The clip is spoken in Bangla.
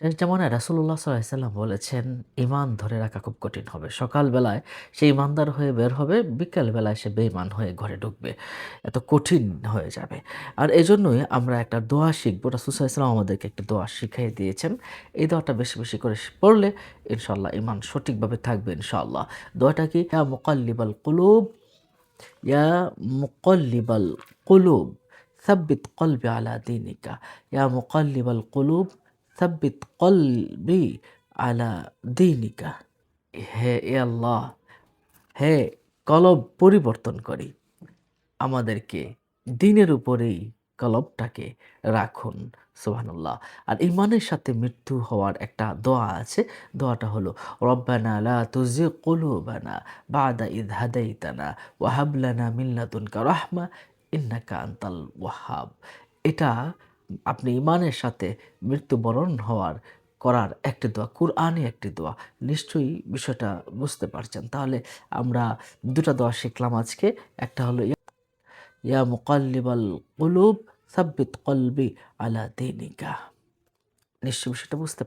শেষ জামানায় রাসূলুল্লাহ সাল্লাল্লাহু আলাইহি ওয়াসাল্লাম বলেছেন, ঈমান ধরে রাখা খুব কঠিন হবে। সকালবেলায় সে ঈমানদার হয়ে বের হবে, বিকেল বেলায় সে বেঈমান হয়ে ঘরে ঢুকবে। এত কঠিন হয়ে যাবে। আর এজন্যই আমরা একটা দোয়া শিখব। রাসূল সাল্লাল্লাহু আলাইহি ওয়াসাল্লাম আমাদেরকে একটা দোয়া শিখিয়ে দিয়েছেন। এই দোয়াটা বেশি, বেশি করে পড়লে ইনশাআল্লাহ ঈমান সঠিকভাবে থাকবে ইনশাআল্লাহ। দোয়াটা কি? ইয়া মুকাল্লিবাল কুলুব, ইয়া মুকাল্লিবাল কুলুব, সাব্বিত কলবি আলা দীনিকা। ইয়া মুকাল্লিবাল কুলুব, সাব্বিত কলবি আলা দীনিকা। হে আল্লাহ, হে কলব পরিবর্তন করি, আমাদেরকে দ্বীনের উপরেই কলবটাকে রাখুন। সুবহানাল্লাহ। আর ঈমানের সাথে মৃত্যু হওয়ার একটা দোয়া আছে। দোয়াটা হলো, রব্বানা লা তুযিগ কুলুবানা বা'দা ইয হাদাইতানা ওয়া হাব লানা মিন লাদুনকা রাহমা ইন্নাকা আনতাল ওয়াহ্হাব। এটা আপনি ঈমানের সাথে মৃত্যুবরণ করার একটি দোয়া, কুরআনে একটি দোয়া। নিশ্চয়ই বিষয়টা বুঝতে পারছেন। তাহলে আমরা ২ টা দোয়া শিখলাম আজকে। একটা হলো, ইয়া মুকাল্লিবাল কুলুব সাব্বিত কলবি আলা দীনিকা। নিশ্চয়ই বিষয়টা বুঝতে